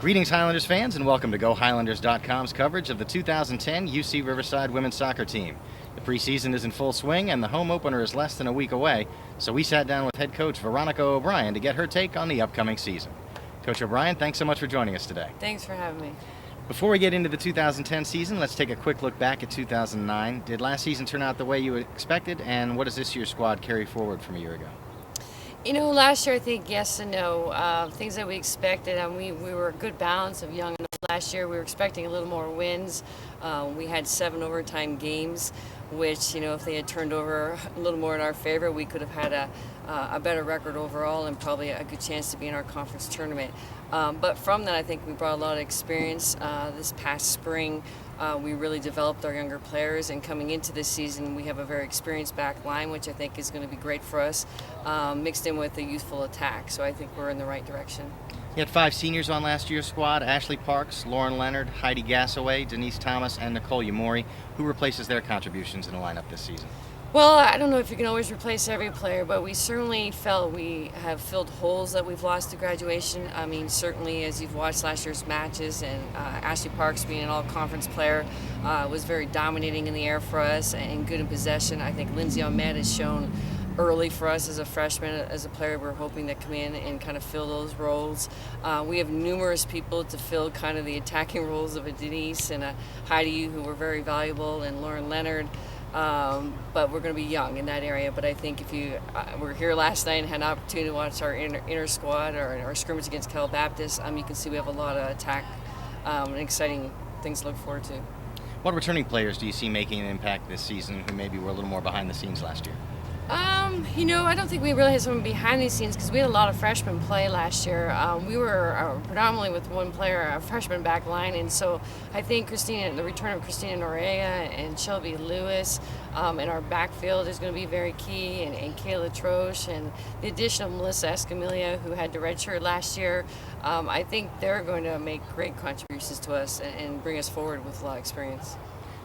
Greetings, Highlanders fans, and welcome to GoHighlanders.com's coverage of the 2010 UC Riverside women's soccer team. The preseason is in full swing, and the home opener is less than a week away, so we sat down with head coach Veronica O'Brien to get her take on the upcoming season. Coach O'Brien, thanks so much for joining us today. Thanks for having me. Before we get into the 2010 season, let's take a quick look back at 2009. Did last season turn out the way you expected, and what does this year's squad carry forward from a year ago? You know, last year I think yes and no. Things that we expected, and we were a good balance of young and old. Last year we were expecting a little more wins. We had 7 overtime games, which, you know, if they had turned over a little more in our favor, we could have had a better record overall and probably a good chance to be in our conference tournament. But from that, I think we brought a lot of experience. This past spring, we really developed our younger players, and coming into this season, we have a very experienced back line, which I think is going to be great for us, mixed in with a youthful attack. So I think we're in the right direction. You had 5 seniors on last year's squad: Ashley Parks, Lauren Leonard, Heidi Gassaway, Denise Thomas, and Nicole Yamori. Who replaces their contributions in the lineup this season? Well, I don't know if you can always replace every player, but we certainly felt we have filled holes that we've lost to graduation. I mean, certainly as you've watched last year's matches, and Ashley Parks being an all-conference player was very dominating in the air for us and good in possession. I think Lindsay Ahmed has shown early for us as a freshman, as a player we're hoping to come in and kind of fill those roles. We have numerous people to fill kind of the attacking roles of a Denise and a Heidi, who were very valuable, and Lauren Leonard. But we're going to be young in that area. But I think if you were here last night and had an opportunity to watch our inner squad or our scrimmage against Cal Baptist, you can see we have a lot of attack and exciting things to look forward to. What returning players do you see making an impact this season who maybe were a little more behind the scenes last year? You know, I don't think we really had someone behind the scenes because we had a lot of freshmen play last year. We were predominantly with one player, a freshman back line, and so I think the return of Christina Norea and Shelby Lewis in our backfield is going to be very key, and Kayla Troche, and the addition of Melissa Escamilla, who had the redshirt last year. I think they're going to make great contributions to us and bring us forward with a lot of experience.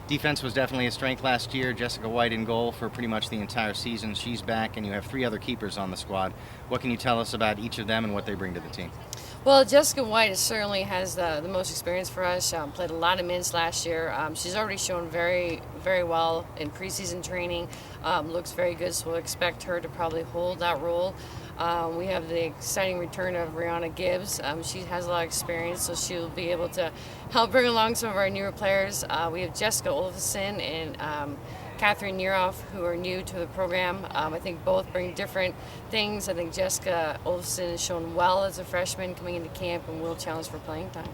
Defense was definitely a strength last year. Jessica White in goal for pretty much the entire season. She's back, and you have 3 other keepers on the squad. What can you tell us about each of them and what they bring to the team? Well, Jessica White certainly has the most experience for us. Played a lot of minutes last year. She's already shown very, very well in preseason training. Looks very good, so we'll expect her to probably hold that role. We have the exciting return of Rihanna Gibbs. She has a lot of experience, so she'll be able to help bring along some of our newer players. We have Jessica Olafson and Catherine Neroff, who are new to the program. I think both bring different things. I think Jessica Olafson has shown well as a freshman coming into camp and will challenge for playing time.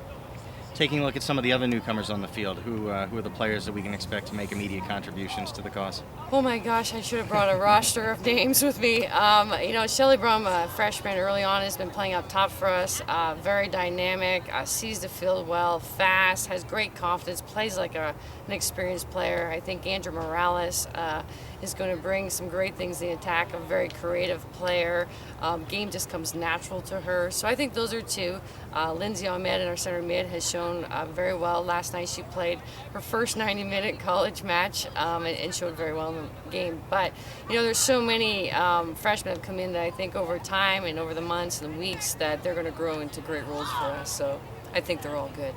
Taking a look at some of the other newcomers on the field, who are the players that we can expect to make immediate contributions to the cause? Oh my gosh, I should have brought a roster of names with me. You know, Shelly Brum, a freshman early on, has been playing up top for us. Very dynamic, sees the field well, fast, has great confidence, plays like an experienced player. I think Andrew Morales is going to bring some great things in the attack, a very creative player. Game just comes natural to her. So I think those are 2. Lindsay Ahmed in our center mid has shown very well. Last night she played her first 90-minute college match and showed very well in the game. But, you know, there's so many freshmen that have come in that I think over time and over the months and the weeks that they're going to grow into great roles for us. So I think they're all good.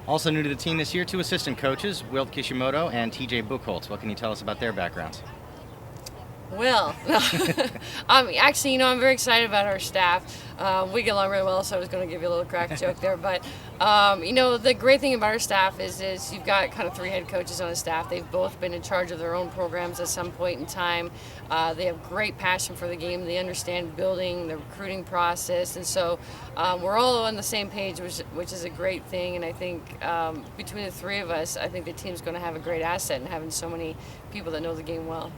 Also new to the team this year, 2 assistant coaches, Wilt Kishimoto and TJ Buchholz. What can you tell us about their backgrounds? Well, actually, you know, I'm very excited about our staff. We get along really well, so I was going to give you a little crack joke there. But, you know, the great thing about our staff is you've got kind of 3 head coaches on the staff. They've both been in charge of their own programs at some point in time. They have great passion for the game. They understand building, the recruiting process. And so we're all on the same page, which is a great thing. And I think between the 3 of us, I think the team's going to have a great asset in having so many people that know the game well.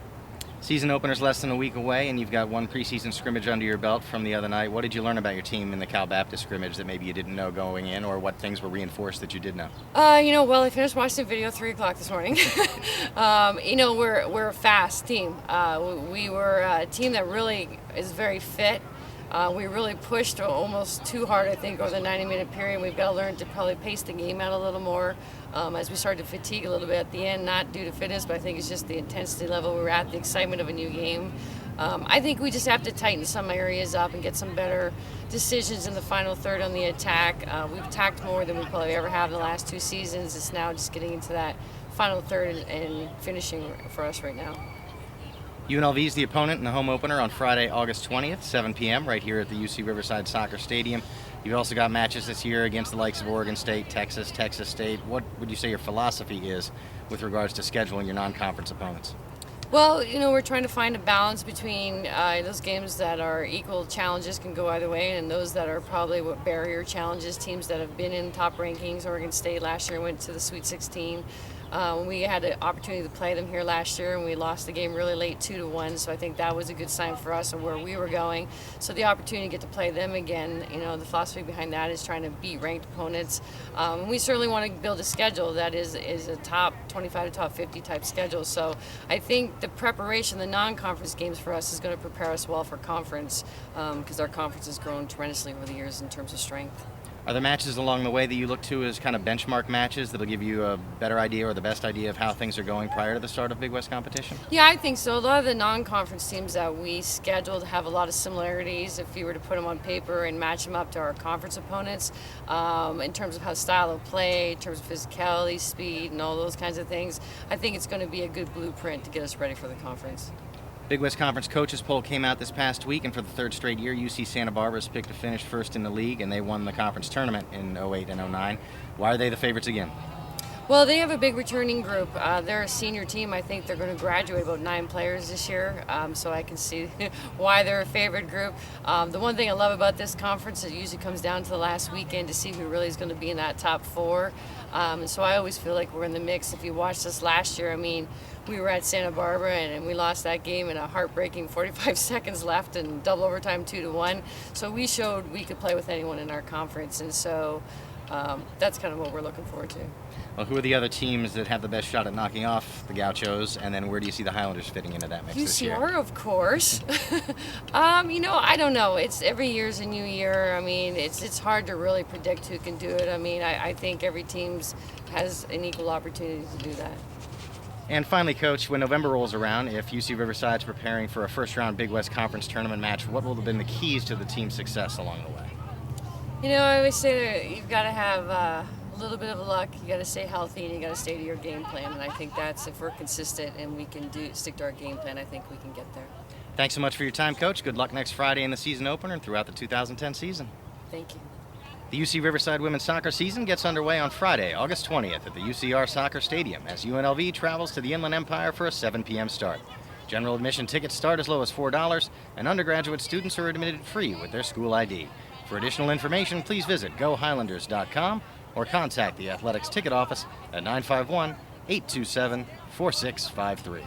Season opener's less than a week away, and you've got 1 preseason scrimmage under your belt from the other night. What did you learn about your team in the Cal Baptist scrimmage that maybe you didn't know going in, or what things were reinforced that you did know? You know, well, I finished watching the video at 3 o'clock this morning. You know, we're a fast team. We were a team that really is very fit. We really pushed almost too hard, I think, over the 90-minute period. We've got to learn to probably pace the game out a little more. As we started to fatigue a little bit at the end, not due to fitness, but I think it's just the intensity level we were at, the excitement of a new game. I think we just have to tighten some areas up and get some better decisions in the final third on the attack. We've attacked more than we probably ever have in the last 2 seasons. It's now just getting into that final third and finishing for us right now. UNLV is the opponent in the home opener on Friday, August 20th, 7 p.m. right here at the UC Riverside Soccer Stadium. You've also got matches this year against the likes of Oregon State, Texas, Texas State. What would you say your philosophy is with regards to scheduling your non-conference opponents? Well, we're trying to find a balance between those games that are equal challenges, can go either way, and those that are probably what barrier challenges, teams that have been in top rankings. Oregon State last year went to the Sweet 16. We had an opportunity to play them here last year, and we lost the game really late, 2-1. So I think that was a good sign for us of where we were going. So the opportunity to get to play them again, the philosophy behind that is trying to beat ranked opponents. We certainly want to build a schedule that is a top 25 to top 50 type schedule. So I think the preparation, the non-conference games for us is going to prepare us well for conference, because our conference has grown tremendously over the years in terms of strength. Are there matches along the way that you look to as kind of benchmark matches that'll give you a better idea or the best idea of how things are going prior to the start of Big West competition? Yeah, I think so. A lot of the non-conference teams that we scheduled have a lot of similarities if you were to put them on paper and match them up to our conference opponents, in terms of how style of play, in terms of physicality, speed, and all those kinds of things. I think it's going to be a good blueprint to get us ready for the conference. Big West Conference coaches poll came out this past week, and for the 3rd straight year, UC Santa Barbara is picked to finish first in the league, and they won the conference tournament in 08 and 09. Why are they the favorites again? Well, they have a big returning group. They're a senior team. I think they're going to graduate about 9 players this year, so I can see why they're a favorite group. The one thing I love about this conference, it usually comes down to the last weekend to see who really is going to be in that top 4. And so I always feel like we're in the mix. If you watched us last year, we were at Santa Barbara and we lost that game in a heartbreaking 45 seconds left and double overtime 2-1. So we showed we could play with anyone in our conference, and so that's kind of what we're looking forward to. Well, who are the other teams that have the best shot at knocking off the Gauchos, and then where do you see the Highlanders fitting into that mix this year? UCR, of course. I don't know. It's every year's a new year. It's hard to really predict who can do it. I think every team has an equal opportunity to do that. And finally, Coach, when November rolls around, if UC Riverside's preparing for a first-round Big West Conference tournament match, what will have been the keys to the team's success along the way? I always say that you've got to have a little bit of luck, you got to stay healthy, and you got to stay to your game plan. And I think that's, if we're consistent and we can stick to our game plan, I think we can get there. Thanks so much for your time, Coach. Good luck next Friday in the season opener and throughout the 2010 season. Thank you. The UC Riverside women's soccer season gets underway on Friday, August 20th at the UCR Soccer Stadium as UNLV travels to the Inland Empire for a 7 p.m. start. General admission tickets start as low as $4, and undergraduate students are admitted free with their school ID. For additional information, please visit GoHighlanders.com or contact the Athletics Ticket Office at 951-827-4653.